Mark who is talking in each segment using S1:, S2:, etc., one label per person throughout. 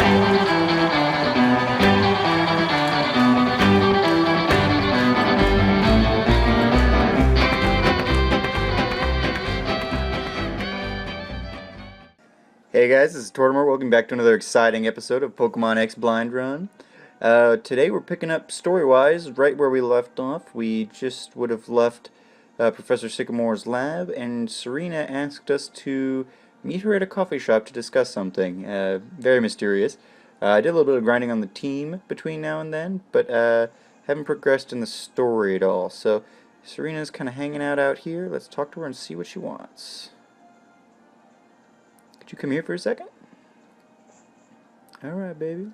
S1: Hey guys, this is Tortimer. Welcome back to another exciting episode of Pokemon X Blind Run. Today we're picking up story-wise right where we left off. We just would have left Professor Sycamore's lab, and Serena asked us to meet her at a coffee shop to discuss something. Very mysterious. I did a little bit of grinding on the team between now and then, but haven't progressed in the story at all. So Serena's kind of hanging out here. Let's talk to her and see what she wants. Could you come here for a second? Alright, baby.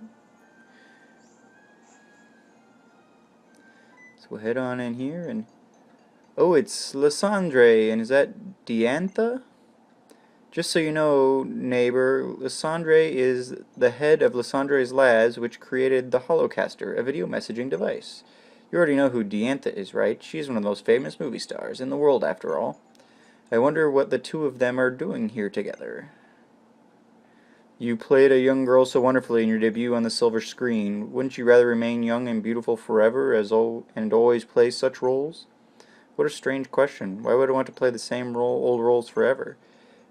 S1: So we'll head on in here and... Oh, it's Lysandre, and is that Diantha? Just so you know, neighbor, Lysandre is the head of Lysandre's Labs, which created the Holocaster, a video messaging device. You already know who Diantha is, right? She's one of the most famous movie stars in the world, after all. I wonder what the two of them are doing here together. You played a young girl so wonderfully in your debut on the silver screen. Wouldn't you rather remain young and beautiful forever and always play such roles? What a strange question. Why would I want to play the same old roles forever?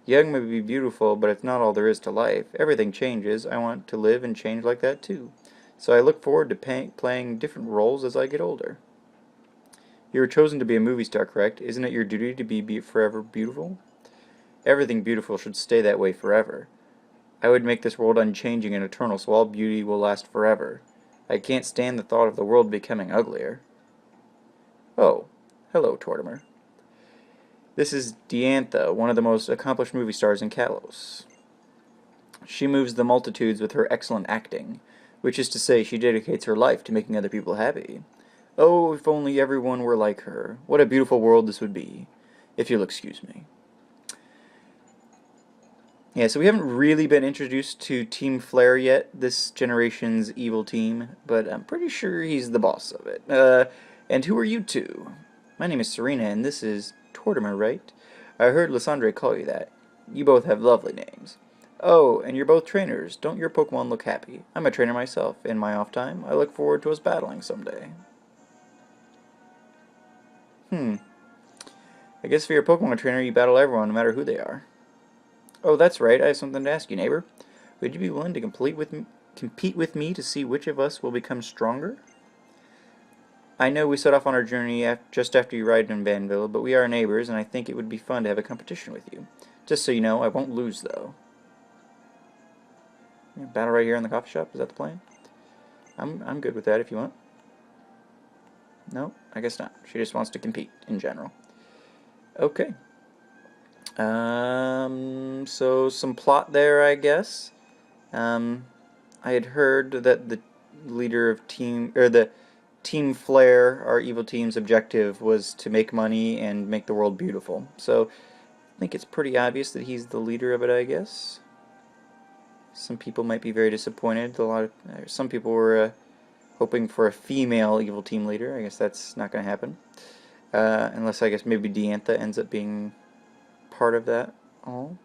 S1: Young may be beautiful, but it's not all there is to life. Everything changes. I want to live and change like that too. So I look forward to playing different roles as I get older. You were chosen to be a movie star, correct? Isn't it your duty to be forever beautiful? Everything beautiful should stay that way forever. I would make this world unchanging and eternal, so all beauty will last forever. I can't stand the thought of the world becoming uglier. Oh, hello, Tortimer. This is Diantha, one of the most accomplished movie stars in Kalos. She moves the multitudes with her excellent acting, which is to say she dedicates her life to making other people happy. Oh, if only everyone were like her. What a beautiful world this would be, if you'll excuse me. Yeah, so we haven't really been introduced to Team Flare yet, this generation's evil team, but I'm pretty sure he's the boss of it. And who are you two? My name is Serena, and this is Tortimer, right? I heard Lysandre call you that. You both have lovely names. Oh, and you're both trainers. Don't your Pokemon look happy? I'm a trainer myself. In my off time, I look forward to us battling someday. I guess if you're a Pokemon trainer, you battle everyone, no matter who they are. Oh, that's right. I have something to ask you, neighbor. Would you be willing to compete with me to see which of us will become stronger? I know we set off on our journey just after you arrived in Vanville, but we are neighbors, and I think it would be fun to have a competition with you. Just so you know, I won't lose, though. Battle right here in the coffee shop? Is that the plan? I'm good with that if you want. No, I guess not. She just wants to compete in general. Okay. So some plot there, I guess. I had heard that the leader of the Team Flare, our evil team's objective, was to make money and make the world beautiful. So I think it's pretty obvious that he's the leader of it, I guess. Some people might be very disappointed. Some people were hoping for a female evil team leader. I guess that's not going to happen. Unless I guess maybe Diantha ends up being part of that all.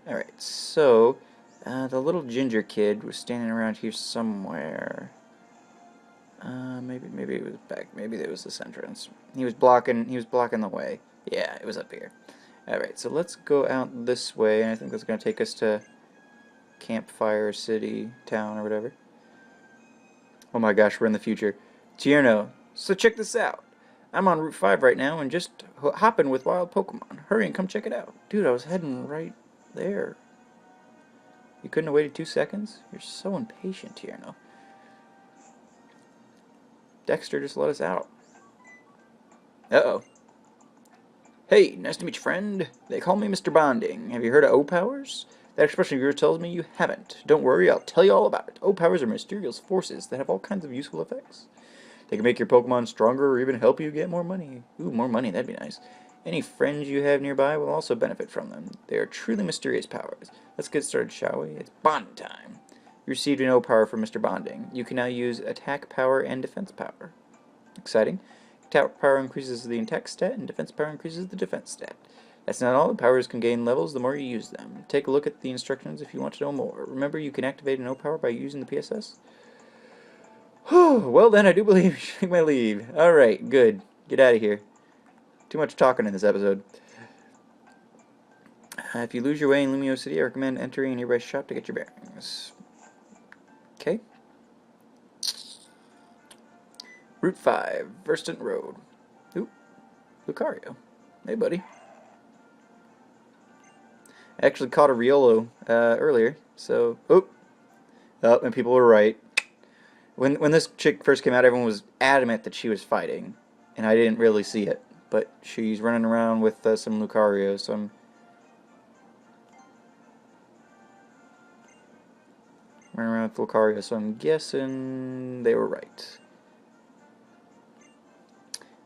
S1: Alright, so the little ginger kid was standing around here somewhere. Maybe it was back. Maybe it was this entrance. He was blocking the way. Yeah, it was up here. Alright, so let's go out this way, and I think that's going to take us to Campfire City, town, or whatever. Oh my gosh, we're in the future. Tierno, so check this out. I'm on Route 5 right now and just hopping with wild Pokemon. Hurry and come check it out. Dude, I was heading right there. You couldn't have waited 2 seconds? You're so impatient, Tierno. Dexter just let us out. Uh-oh. Hey, nice to meet you, friend. They call me Mr. Bonding. Have you heard of O-Powers? That expression of yours tells me you haven't. Don't worry, I'll tell you all about it. O-Powers are mysterious forces that have all kinds of useful effects. They can make your Pokemon stronger or even help you get more money. Ooh, more money, that'd be nice. Any friends you have nearby will also benefit from them. They are truly mysterious powers. Let's get started, shall we? It's bonding time. You received an O-Power from Mr. Bonding. You can now use attack power and defense power. Exciting. Attack power increases the attack stat, and defense power increases the defense stat. That's not all. The powers can gain levels the more you use them. Take a look at the instructions if you want to know more. Remember, you can activate an O power by using the PSS? Well then, I do believe you should take my leave. Alright, good. Get out of here. Too much talking in this episode. If you lose your way in Lumio City, I recommend entering a nearby shop to get your bearings. Okay. Route 5, Verstant Road. Ooh, Lucario. Hey, buddy. I actually caught a Riolo earlier, so... Oh, and people were right. When this chick first came out, everyone was adamant that she was fighting, and I didn't really see it. But she's running around with some Lucario, so I'm... running around with Lucario, so I'm guessing they were right.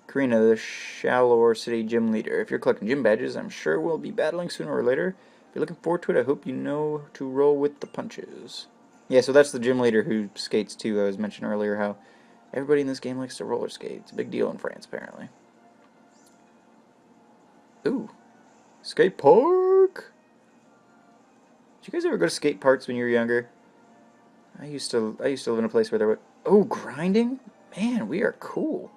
S1: Karina, the Shallow City gym leader. If you're collecting gym badges, I'm sure we'll be battling sooner or later. If you're looking forward to it, I hope you know to roll with the punches. Yeah, so that's the gym leader who skates too. I was mentioning earlier how everybody in this game likes to roller skate. It's a big deal in France, apparently. Ooh, skate park. Did you guys ever go to skate parks when you were younger? I used to live in a place where there were... Oh, grinding? Man, we are cool.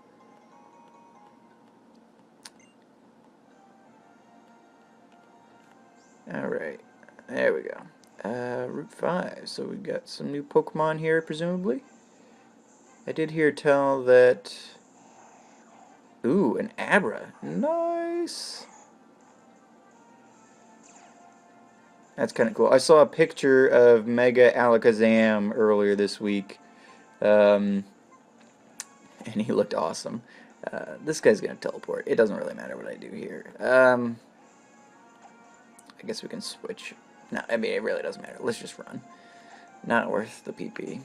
S1: Alright, there we go. Route 5, so we've got some new Pokemon here, presumably. I did hear tell that... Ooh, an Abra. Nice! That's kind of cool. I saw a picture of Mega Alakazam earlier this week, and he looked awesome. This guy's gonna teleport. It doesn't really matter what I do here. I guess we can switch. No, I mean, it really doesn't matter. Let's just run. Not worth the PP.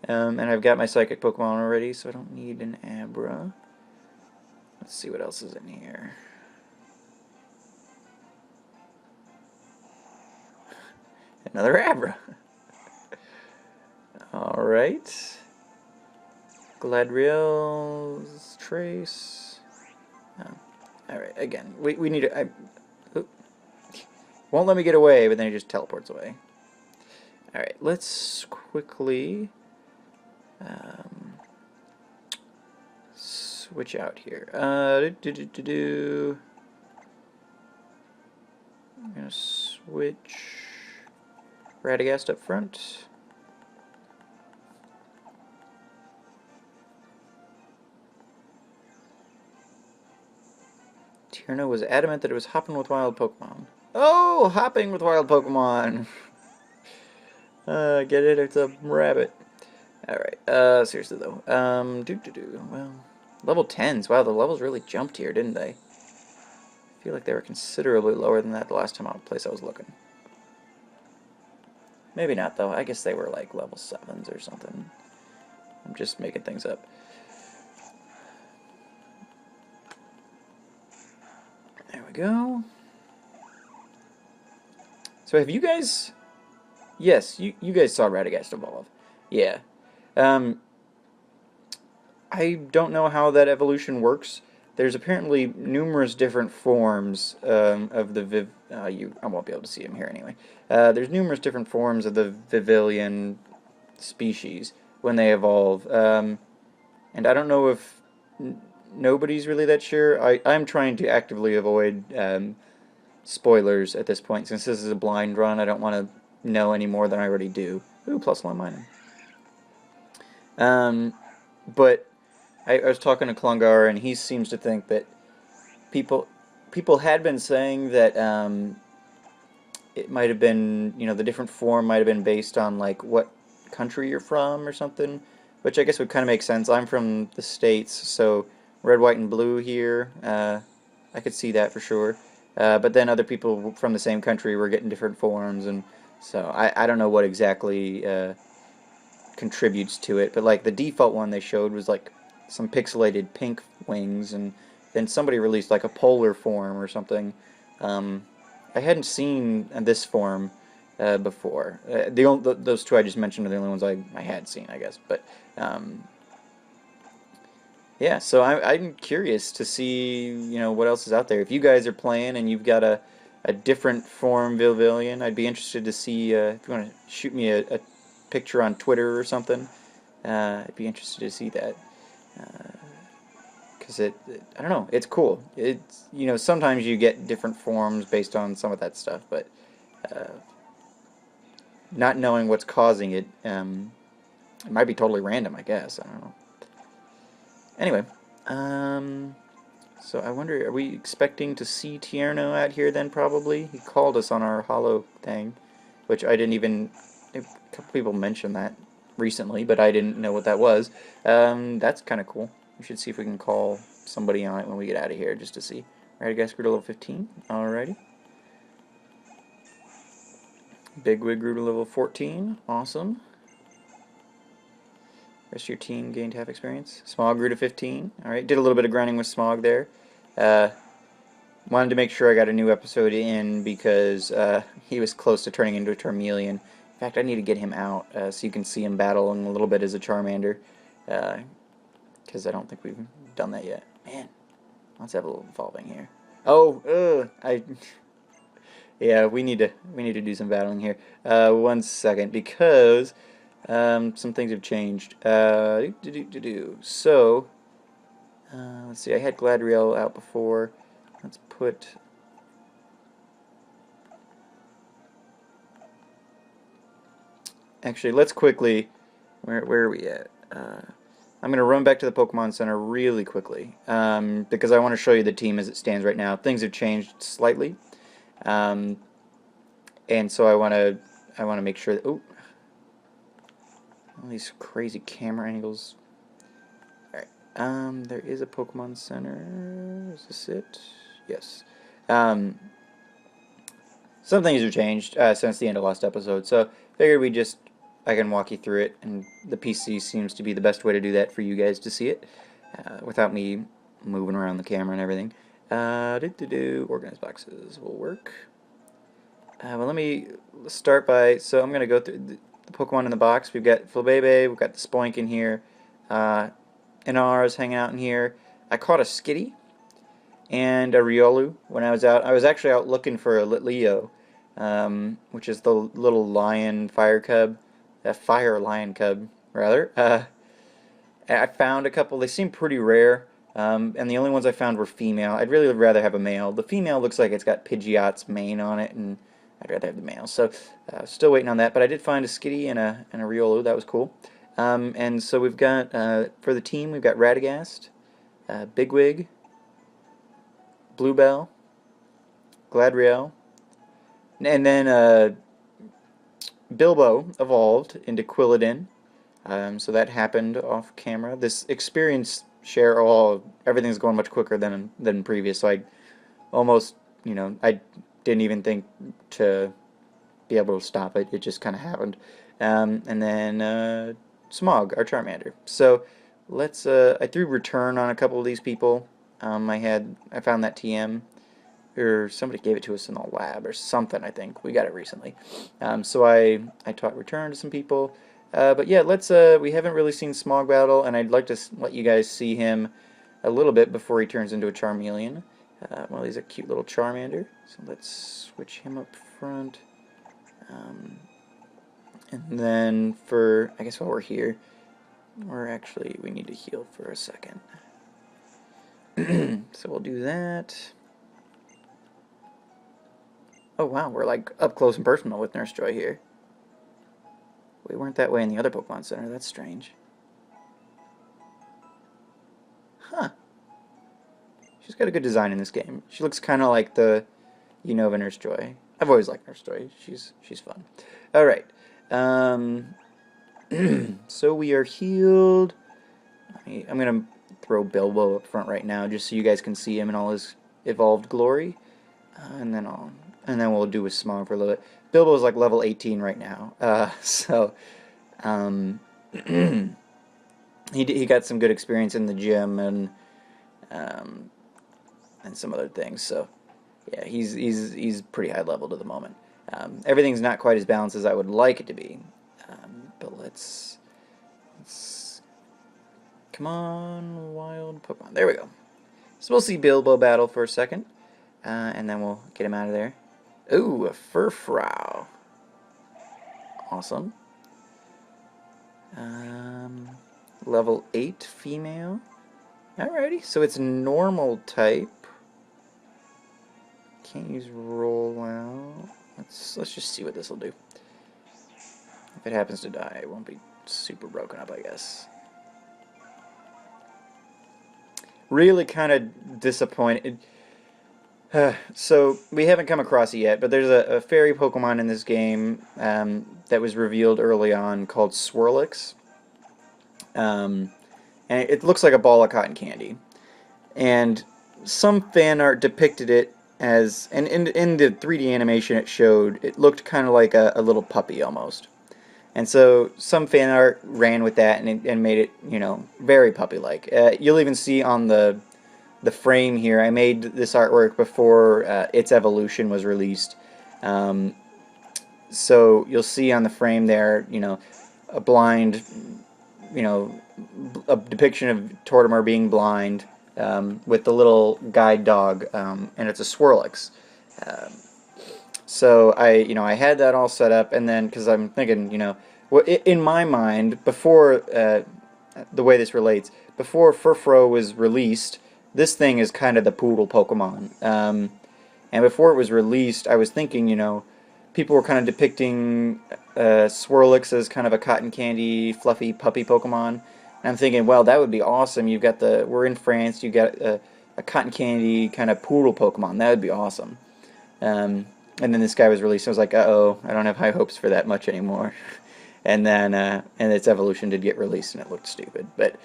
S1: And I've got my Psychic Pokemon already, so I don't need an Abra. Let's see what else is in here. Another Abra. Alright. Gladriel's Trace. Oh. Alright, again, we need to... Won't let me get away, but then he just teleports away. Alright, let's quickly switch out here. I'm gonna switch Radagast up front. Tierno was adamant that it was hopping with wild Pokemon. Oh, hopping with wild Pokemon. Get it? It's a rabbit. Alright, seriously though. Well, level 10s. Wow, the levels really jumped here, didn't they? I feel like they were considerably lower than that the last place I was looking. Maybe not, though. I guess they were like level 7s or something. I'm just making things up. There we go. So have you guys... Yes, you guys saw Radagast evolve. Yeah. I don't know how that evolution works. There's apparently numerous different forms of the I won't be able to see them here anyway. There's numerous different forms of the Vivillon species when they evolve. And I don't know if... Nobody's really that sure. I'm trying to actively avoid... spoilers at this point. Since this is a blind run, I don't want to know any more than I already do. Ooh, +1 mining. But I was talking to Klungar, and he seems to think that people had been saying that it might have been, you know, the different form might have been based on like what country you're from or something, which I guess would kind of make sense. I'm from the States, so red, white, and blue here. I could see that for sure. But then other people from the same country were getting different forms, and so I don't know what exactly contributes to it. But like the default one they showed was like some pixelated pink wings, and then somebody released like a polar form or something. I hadn't seen this form before. Those two I just mentioned are the only ones I had seen, I guess. But Yeah, so I'm curious to see, what else is out there. If you guys are playing and you've got a different form Vilvillian, I'd be interested to see if you want to shoot me a picture on Twitter or something. I'd be interested to see that. Because I don't know, it's cool. It's, sometimes you get different forms based on some of that stuff, but uh, not knowing what's causing it, it might be totally random, I guess. I don't know. Anyway, um, so I wonder, are we expecting to see Tierno out here then, probably? He called us on our Holo thing, which I didn't even, a couple people mentioned that recently, but I didn't know what that was. That's kind of cool. We should see if we can call somebody on it when we get out of here, just to see. Alright, guys, grew to level 15. Alrighty. Bigwig grew to level 14. Awesome. Rest of your team gained half experience. Smog grew to 15. Alright, did a little bit of grinding with Smog there. Wanted to make sure I got a new episode in because he was close to turning into a Charmeleon. In fact, I need to get him out so you can see him battling a little bit as a Charmander. Because I don't think we've done that yet. Man, let's have a little evolving here. Oh, yeah, we need to do some battling here. 1 second, because some things have changed. So, let's see. I had Gladriel out before. Let's put. Actually, let's quickly. Where are we at? I'm going to run back to the Pokemon Center really quickly because I want to show you the team as it stands right now. Things have changed slightly, and so I want to make sure that. Oh, all these crazy camera angles. All right. There is a Pokemon Center. Is this it? Yes. Some things have changed since the end of last episode, so figured I can walk you through it, and the PC seems to be the best way to do that for you guys to see it, without me moving around the camera and everything. Organized boxes will work. Well, let's start by, so I'm going to go through the Pokemon in the box. We've got Flabebe, we've got the Spoink in here, Inara's hanging out in here. I caught a Skitty and a Riolu when I was out. I was actually out looking for a Litleo, which is the little lion fire cub. A fire lion cub, rather. I found a couple. They seem pretty rare, and the only ones I found were female. I'd really rather have a male. The female looks like it's got Pidgeot's mane on it, and I'd rather have the male. So, still waiting on that. But I did find a Skitty and a Riolu. That was cool. And so we've got, for the team, we've got Radagast, Bigwig, Bluebell, Gladriel, and then Bilbo evolved into Quilladin. So that happened off camera. This experience share, everything's going much quicker than previous. So I almost, I didn't even think to be able to stop it. It just kind of happened. And then Smog, our Charmander. So let's. I threw return on a couple of these people. I found that TM. Or somebody gave it to us in the lab or something, I think. We got it recently. So I taught return to some people. But yeah, we haven't really seen Smog battle, and I'd like to let you guys see him a little bit before he turns into a Charmeleon. Well, he's a cute little Charmander. So let's switch him up front. And then I guess while we're here, we need to heal for a second. So we'll do that. Oh wow, we're like up close and personal with Nurse Joy here. We weren't that way in the other Pokemon Center. That's strange. Huh. She's got a good design in this game. She looks kind of like the Unova Nurse Joy. I've always liked Nurse Joy. She's fun. All right. So we are healed. I'm gonna throw Bilbo up front right now, just so you guys can see him in all his evolved glory, and then we'll do a Smog for a little bit. Bilbo's like level 18 right now, so he got some good experience in the gym and some other things. So yeah, he's pretty high leveled at the moment. Everything's not quite as balanced as I would like it to be, but let's Come on, wild Pokemon. There we go. So we'll see Bilbo battle for a second, and then we'll get him out of there. Ooh, a Furfrou. Awesome. Level 8 female. Alrighty, so it's normal type. Can't use roll out. Let's just see what this will do. If it happens to die, it won't be super broken up, I guess. Really kind of disappointed. So we haven't come across it yet, but there's a fairy Pokemon in this game that was revealed early on called Swirlix. And it looks like a ball of cotton candy. And some fan art depicted it as, and in the 3D animation it looked kind of like a little puppy almost. And so some fan art ran with that and made it, you know, very puppy-like. You'll even see on the frame here, I made this artwork before its evolution was released. So you'll see on the frame there, you know, a blind, you know, a depiction of Tortimer being blind with the little guide dog, and it's a Swirlix. So I had that all set up, and then because I'm thinking, you know, in my mind, before the way this relates, before Furfrou was released, this thing is kind of the poodle Pokemon. And before it was released, I was thinking, you know, people were kind of depicting Swirlix as kind of a cotton candy, fluffy puppy Pokemon. And I'm thinking, well, that would be awesome. You've got we're in France, you got a cotton candy kind of poodle Pokemon. That would be awesome. And then this guy was released. I was like, uh-oh, I don't have high hopes for that much anymore. And then and its evolution did get released, and it looked stupid. But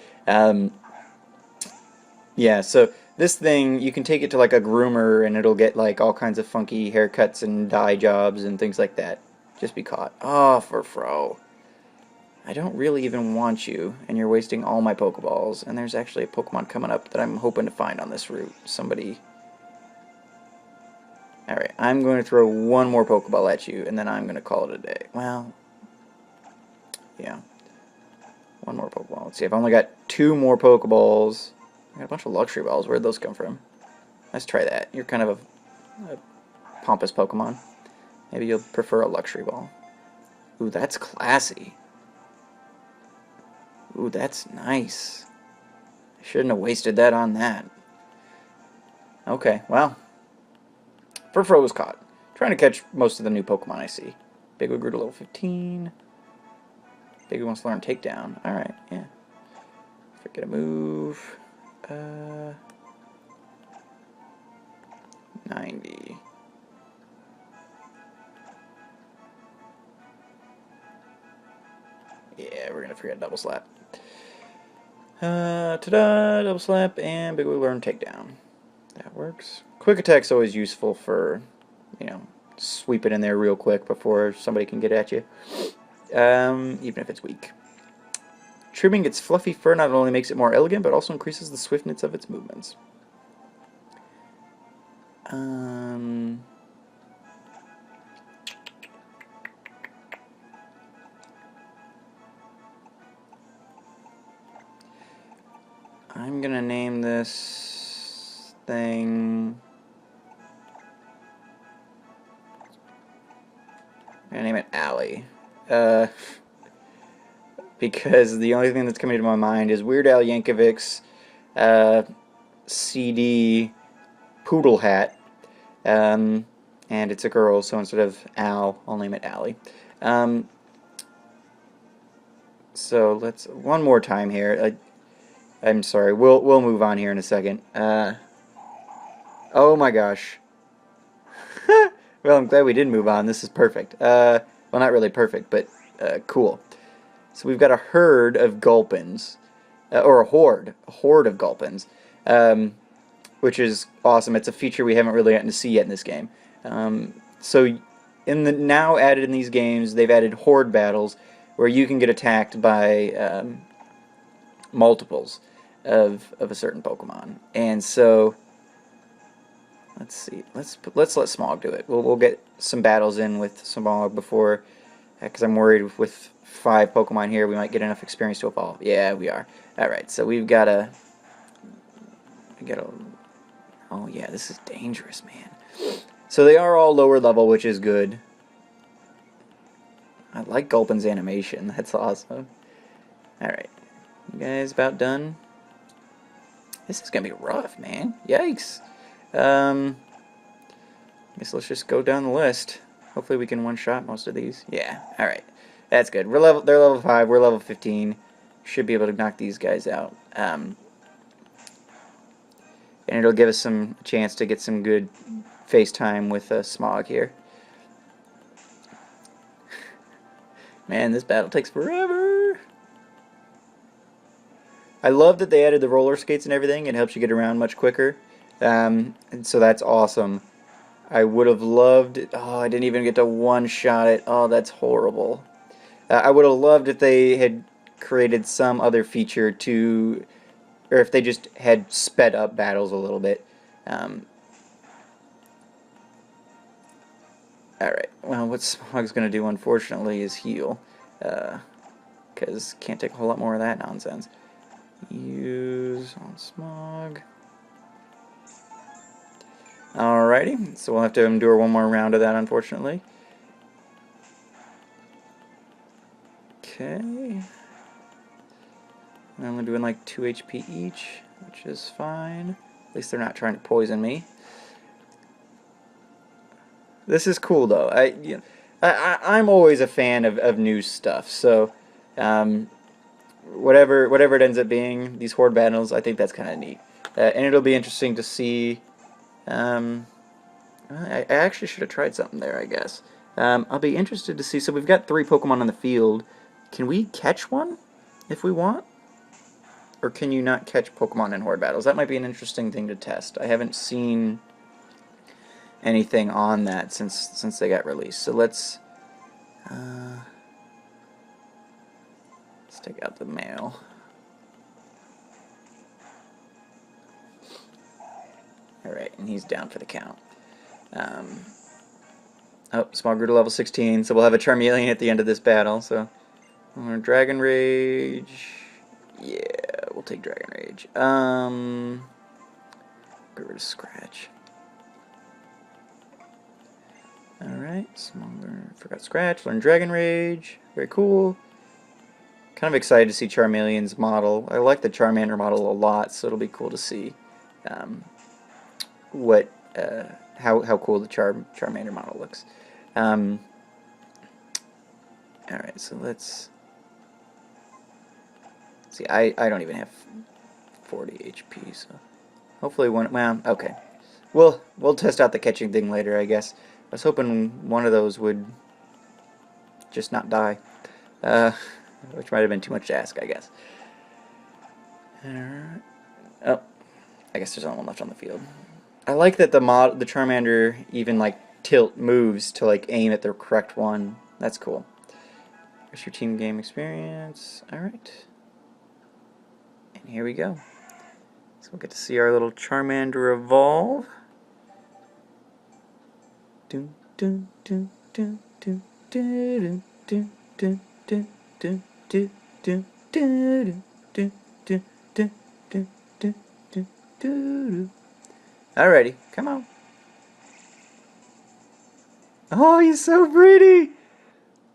S1: yeah, so this thing, you can take it to like a groomer, and it'll get like all kinds of funky haircuts and dye jobs and things like that. Just be caught. Oh, Furfrou. I don't really even want you, and you're wasting all my Pokeballs. And there's actually a Pokemon coming up that I'm hoping to find on this route. Somebody. Alright, I'm going to throw one more Pokeball at you, and then I'm going to call it a day. Well, yeah. One more Pokeball. Let's see, I've only got 2 more Pokeballs. I got a bunch of luxury balls. Where'd those come from? Let's try that. You're kind of a pompous Pokemon. Maybe you'll prefer a luxury ball. Ooh, that's classy. Ooh, that's nice. I shouldn't have wasted that on that. Okay, well. Furfrou was caught. Trying to catch most of the new Pokemon I see. Bigwood grew to level 15. Bigwood wants to learn Takedown. Alright, yeah. Forget a move. 90. Yeah, we're gonna forget Double Slap. Ta-da! Double Slap and Bigwood learn Takedown. That works. Quick Attack's always useful for, you know, sweep it in there real quick before somebody can get at you. Even if it's weak. Trimming its fluffy fur not only makes it more elegant, but also increases the swiftness of its movements. I'm gonna name this thing... I'm gonna name it Allie. Because the only thing that's coming to my mind is Weird Al Yankovic's CD Poodle Hat. And it's a girl, so instead of Al, I'll name it Allie. So let's one more time here. I'm sorry. We'll move on here in a second. Oh my gosh. Well, I'm glad we did move on. This is perfect. Well, not really perfect, but cool. So we've got a herd of Gulpins, or a horde of Gulpins, which is awesome. It's a feature we haven't really gotten to see yet in this game. So in the now added in these games, they've added horde battles where you can get attacked by multiples of a certain Pokemon. And so let's see. Let's let Smog do it. We'll get some battles in with Smog before Because I'm worried with 5 Pokemon here, we might get enough experience to evolve. Yeah, we are. Alright, so we've got to... Oh yeah, this is dangerous, man. So they are all lower level, which is good. I like Gulpin's animation. That's awesome. Alright. You guys about done? This is going to be rough, man. Yikes. I guess let's just go down the list. Hopefully we can one-shot most of these. Yeah, alright. That's good. They're level 5, we're level 15. Should be able to knock these guys out. And it'll give us some chance to get some good FaceTime with Smog here. Man, this battle takes forever. I love that they added the roller skates and everything. It helps you get around much quicker. And so that's awesome. I would have loved it. Oh, I didn't even get to one-shot it. Oh, that's horrible. I would have loved if they had created some other feature to... Or if they just had sped up battles a little bit. Alright, well, what Smog's going to do, unfortunately, is heal. Because can't take a whole lot more of that nonsense. Use on Smog. Alrighty, so we'll have to endure one more round of that, unfortunately. Okay. I'm only doing like 2 HP each, which is fine. At least they're not trying to poison me. This is cool, though. I'm always a fan of new stuff, so whatever it ends up being, these horde battles, I think that's kind of neat. And it'll be interesting to see. I actually should have tried something there, I guess. I'll be interested to see. So we've got 3 Pokemon on the field. Can we catch one if we want? Or can you not catch Pokemon in horde battles? That might be an interesting thing to test. I haven't seen anything on that since they got released. So let's take out the male. Alright, and he's down for the count. Oh, Smog grew to level 16, so we'll have a Charmeleon at the end of this battle. So, Dragon Rage. Yeah, we'll take Dragon Rage. Get rid of Scratch. Alright, Smaller. Forgot Scratch. Learn Dragon Rage. Very cool. Kind of excited to see Charmeleon's model. I like the Charmander model a lot, so it'll be cool to see how cool the Charmander model looks. Alright, so let's see. I don't even have 40 HP, so hopefully one. Well, okay. We'll test out the catching thing later, I guess. I was hoping one of those would just not die, which might have been too much to ask, I guess. Alright. Oh, I guess there's only one left on the field. I like that the Charmander even like moves to like aim at the correct one. That's cool. There's your team game experience. Alright. And here we go. So we'll get to see our little Charmander evolve. Dun dun dun dun dun dun dun dun dun dun dun dun dun dun dun dun dun dun dun dun. Alrighty, come on. Oh, he's so pretty!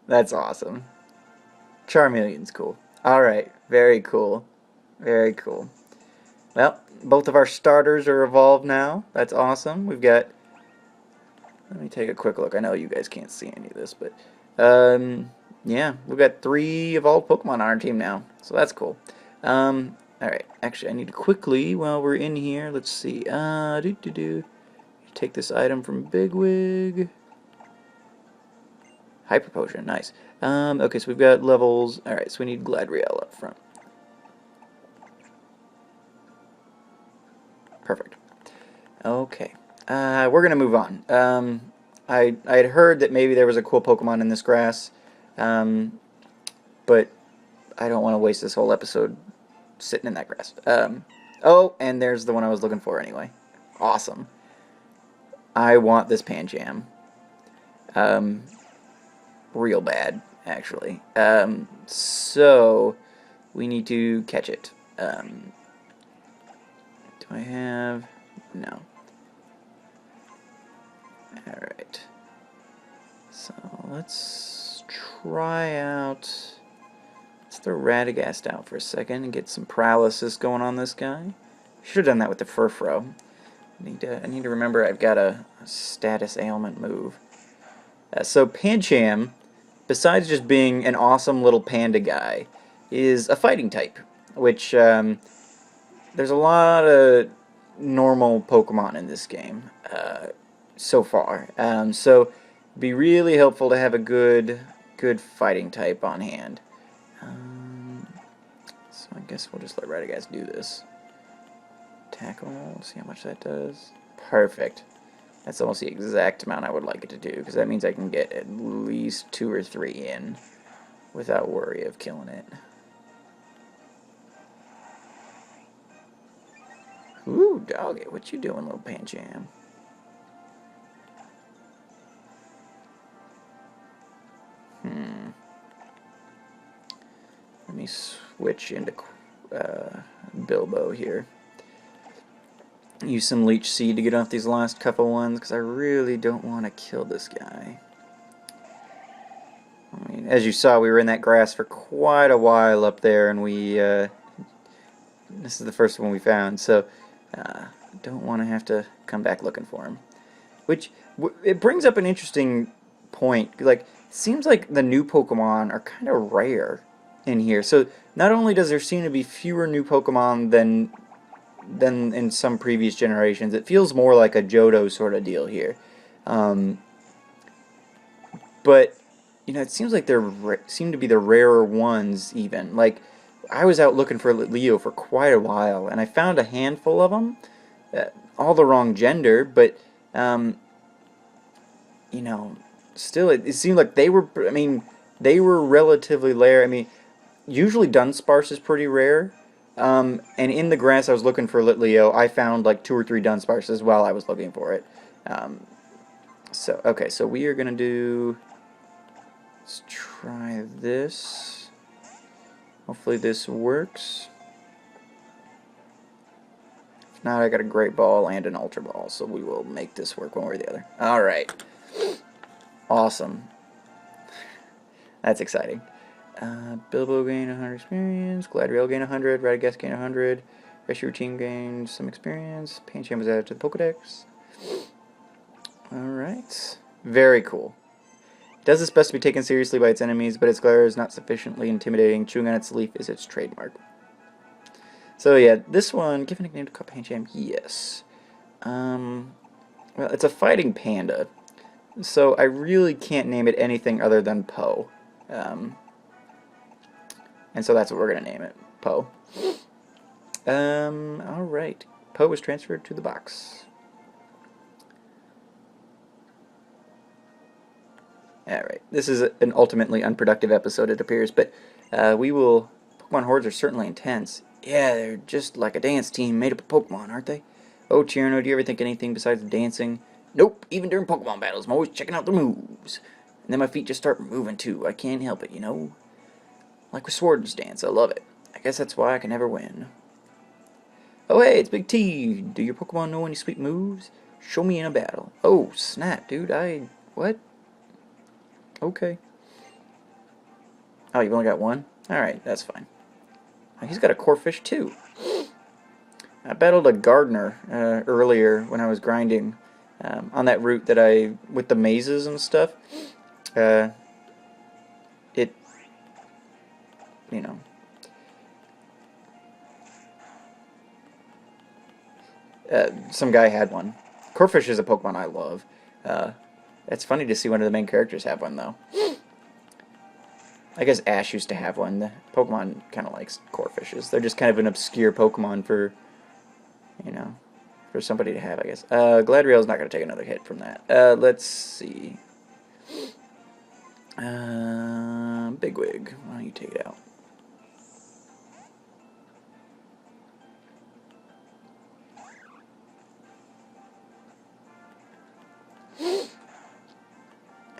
S1: That's awesome. Charmeleon's cool. Alright, very cool. Very cool. Well, both of our starters are evolved now. That's awesome. We've got... Let me take a quick look. I know you guys can't see any of this, but... yeah, we've got 3 evolved Pokemon on our team now. So that's cool. Alright, actually I need to quickly, while we're in here, let's see, take this item from Bigwig. Hyper Potion, nice. Okay, so we've got levels, alright, so we need Gladriel up front. Perfect. Okay, we're gonna move on. I had heard that maybe there was a cool Pokemon in this grass, but I don't want to waste this whole episode sitting in that grass. Oh, and there's the one I was looking for anyway. Awesome. I want this Panjam. Real bad. actually. So we need to catch it. Do I have... No. Alright. So let's try out... Let's throw Radagast out for a second and get some paralysis going on this guy. Should have done that with the Furfro. I need to remember I've got a status ailment move. So Pancham, besides just being an awesome little panda guy, is a fighting type, which there's a lot of normal Pokemon in this game so far. So it'd be really helpful to have a good fighting type on hand. So I guess we'll just let Radagast do this. Tackle, see how much that does. Perfect. That's almost the exact amount I would like it to do, because that means I can get at least 2 or 3 in without worry of killing it. Ooh, doggy, what you doing, little Pancham? Let me switch into Bilbo here. Use some Leech Seed to get off these last couple ones, because I really don't want to kill this guy. I mean, as you saw, we were in that grass for quite a while up there, and we... this is the first one we found, so... don't want to have to come back looking for him. Which, it brings up an interesting point. Like, it seems like the new Pokemon are kind of rare in here. So, not only does there seem to be fewer new Pokemon than in some previous generations, it feels more like a Johto sort of deal here. But, you know, it seems like seem to be the rarer ones, even. Like, I was out looking for Leo for quite a while, and I found a handful of them. All the wrong gender, but, you know, still, it seemed like they were, I mean, they were relatively rare. I mean, usually Dunsparce is pretty rare. And in the grass I was looking for Litleo, I found like 2 or 3 Dunsparces while I was looking for it. Okay, so we are going to do... Let's try this. Hopefully this works. If not, I got a Great Ball and an Ultra Ball, so we will make this work one way or the other. Alright. Awesome. That's exciting. Bilbo gained 100 experience, Gladriel gained 100, Radagast gained 100, Rescue Team gained some experience, Pancham was added to the Pokedex. Alright. Very cool. It does its best to be taken seriously by its enemies, but its glare is not sufficiently intimidating. Chewing on its leaf is its trademark. So yeah, this one, give a nickname to Pancham, yes. Well, it's a fighting panda, so I really can't name it anything other than Poe. And so that's what we're going to name it, Poe. Alright. Poe was transferred to the box. Alright. This is an ultimately unproductive episode, it appears, but we will... Pokemon hordes are certainly intense. Yeah, they're just like a dance team made up of Pokemon, aren't they? Oh, Tierno, do you ever think anything besides dancing? Nope, even during Pokemon battles, I'm always checking out the moves. And then my feet just start moving too. I can't help it, you know? Like with Swords Dance, I love it. I guess that's why I can never win. Oh hey, it's Big T. Do your Pokemon know any sweet moves? Show me in a battle. Oh, snap, dude. What? Okay. Oh, you've only got one? Alright, that's fine. Oh, he's got a Corphish too. I battled a Gardener earlier when I was grinding on that route that with the mazes and stuff. You know, some guy had one. Corphish is a Pokemon I love. It's funny to see one of the main characters have one, though. I guess Ash used to have one. The Pokemon kind of likes Corphishes. They're just kind of an obscure Pokemon for, you know, for somebody to have, I guess. Gladriel's not going to take another hit from that. Let's see. Bigwig, why don't you take it out?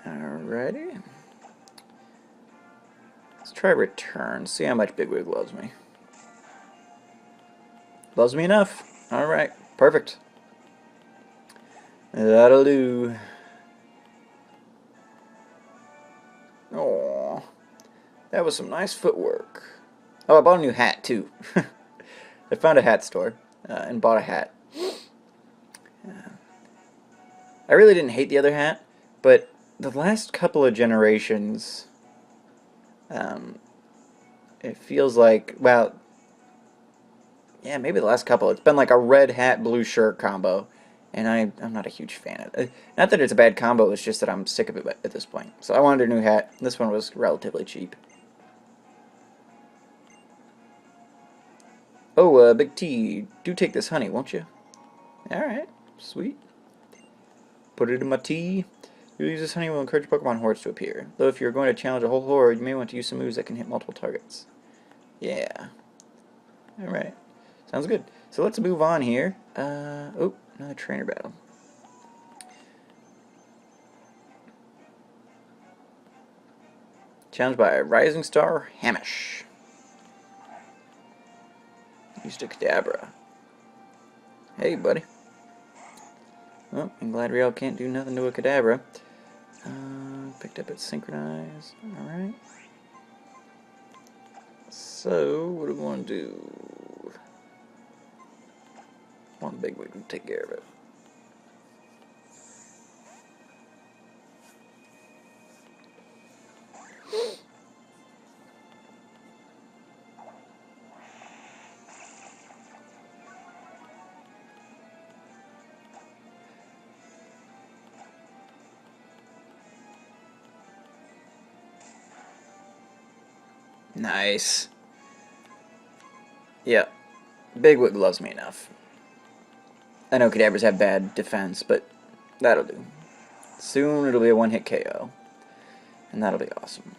S1: Alrighty. Let's try return. See how much Bigwig loves me. Loves me enough. Alright, perfect. That'll do. Oh, that was some nice footwork. Oh, I bought a new hat, too. I found a hat store and bought a hat. I really didn't hate the other hat, but the last couple of generations, it feels like, well, yeah, maybe the last couple. It's been like a red hat, blue shirt combo, and I'm not a huge fan of it. Not that it's a bad combo, it's just that I'm sick of it at this point. So I wanted a new hat. This one was relatively cheap. Oh, Big T, do take this honey, won't you? Alright, sweet. Put it in my tea. You'll use this honey will encourage Pokemon hordes to appear. Though if you're going to challenge a whole horde, you may want to use some moves that can hit multiple targets. Yeah. Alright. Sounds good. So let's move on here. Oh, another trainer battle. Challenged by Rising Star Hamish. Used a Kadabra. Hey, buddy. Oh, and Gladriel can't do nothing to a Kadabra. Picked up its Synchronize. Alright. So, what do we want to do? One Bigwig to take care of it. Nice. Yeah. Bigwig loves me enough. I know Kadabras have bad defense, but that'll do. Soon it'll be a one-hit KO. And that'll be awesome.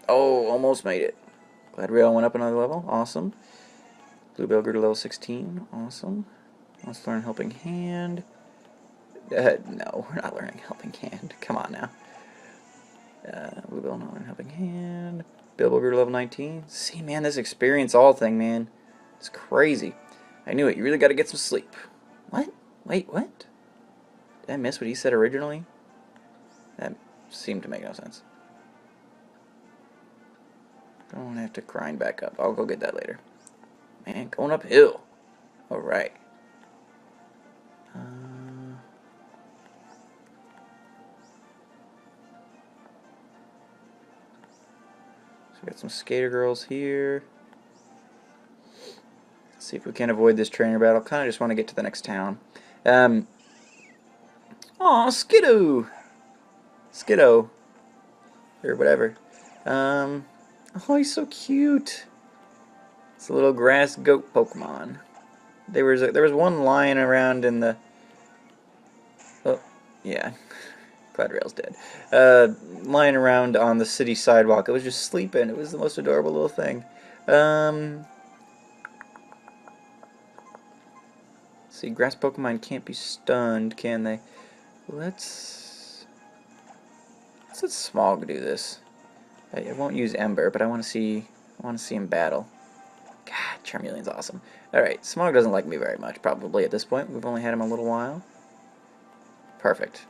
S1: Oh, almost made it. Gladriel went up another level. Awesome. Bluebell grew to level 16. Awesome. Let's learn Helping Hand. No, we're not learning Helping Hand. Come on now. Bluebell not learning Helping Hand. Bilbo grew to level 19. See, man, this experience all thing, man. It's crazy. I knew it. You really got to get some sleep. What? Wait, what? Did I miss what he said originally? That seemed to make no sense. Don't have to grind back up. I'll go get that later. Man, going uphill. Alright. So we got some skater girls here. Let's see if we can avoid this trainer battle. Kind of just want to get to the next town. Aw, Skiddo! Skiddo. Or whatever. Oh, he's so cute. It's a little grass goat Pokemon. There was one lying around in the... Oh, yeah. Gladriel's dead. Lying around on the city sidewalk. It was just sleeping. It was the most adorable little thing. See, grass Pokemon can't be stunned, can they? Let's let Smog do this. I won't use Ember, but I want to see him battle. God, Charmeleon's awesome. Alright, Smog doesn't like me very much, probably, at this point. We've only had him a little while. Perfect.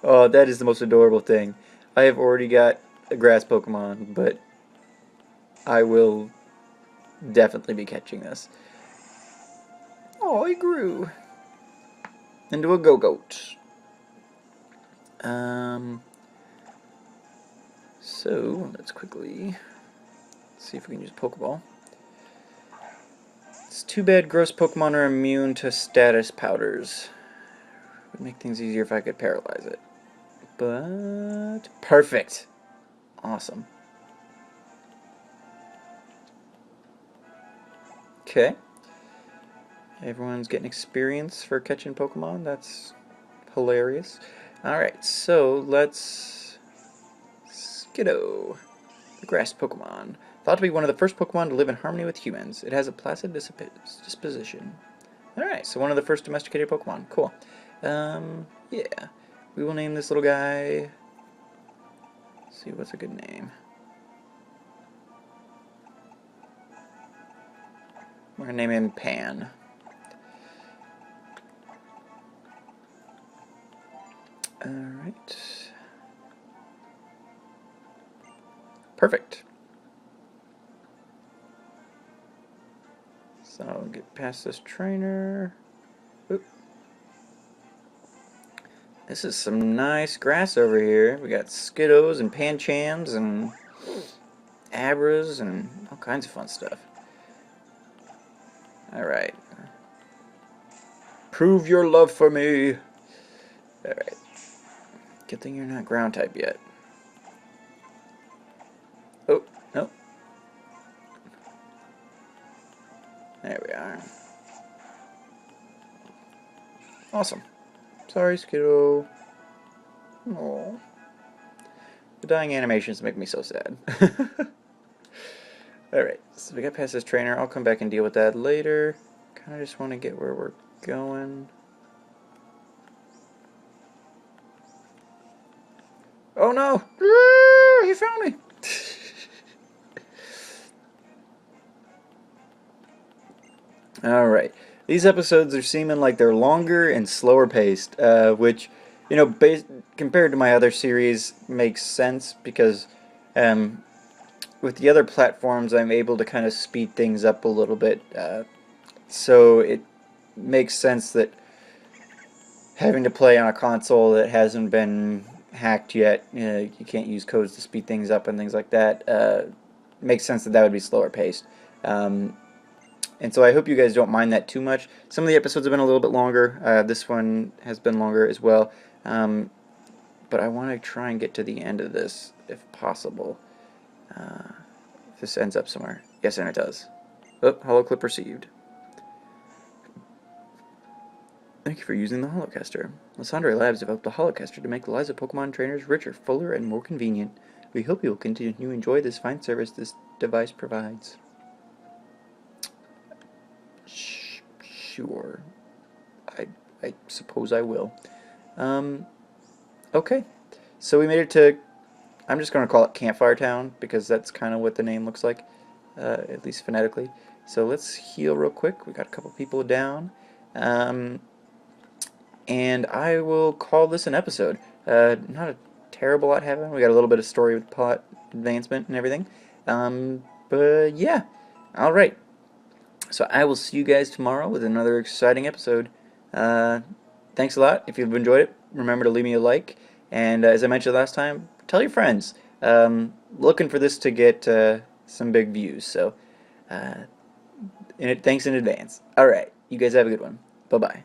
S1: Oh, that is the most adorable thing. I have already got a grass Pokemon, but I will definitely be catching this. Oh, he grew into a Go-Goat. So, let's quickly see if we can use Pokeball. It's too bad gross Pokemon are immune to status powders. It would make things easier if I could paralyze it. But, perfect. Awesome. Okay. Everyone's getting experience for catching Pokemon. That's hilarious. Alright, so let's... Skiddo, the grass Pokemon. Thought to be one of the first Pokemon to live in harmony with humans. It has a placid disposition. Alright, so one of the first domesticated Pokemon. Cool. Yeah. We will name this little guy... see, what's a good name? We're gonna name him Pan. Alright. Perfect. So I'll get past this trainer. Oop. This is some nice grass over here. We got Skiddos and Panchams and Abras and all kinds of fun stuff. Alright. Prove your love for me. Alright. Good thing you're not ground type yet. Oh, no. There we are. Awesome. Sorry, Skiddo. Oh. The dying animations make me so sad. Alright, so we got past this trainer. I'll come back and deal with that later. Kind of just want to get where we're going. Oh no! He found me! Alright. These episodes are seeming like they're longer and slower paced, which, you know, compared to my other series, makes sense because with the other platforms I'm able to kind of speed things up a little bit. So it makes sense that having to play on a console that hasn't been hacked yet, you can't use codes to speed things up and things like that, makes sense that that would be slower paced. And so I hope you guys don't mind that too much. Some of the episodes have been a little bit longer. This one has been longer as well. But I want to try and get to the end of this if possible. If this ends up somewhere. Yes, and it does. Oh, holo clip received. Thank you for using the Holocaster. Lysandre Labs developed a Holocaster to make the lives of Pokemon trainers richer, fuller, and more convenient. We hope you will continue to enjoy this fine service this device provides. Sure. I suppose I will. Okay. So we made it to... I'm just going to call it Campfire Town, because that's kind of what the name looks like, at least phonetically. So let's heal real quick. We got a couple people down. And I will call this an episode. Not a terrible lot happening. We got a little bit of story with plot advancement and everything. But yeah. Alright. So I will see you guys tomorrow with another exciting episode. Thanks a lot. If you've enjoyed it, remember to leave me a like. And as I mentioned last time, tell your friends. Looking for this to get some big views. So thanks in advance. Alright. You guys have a good one. Bye-bye.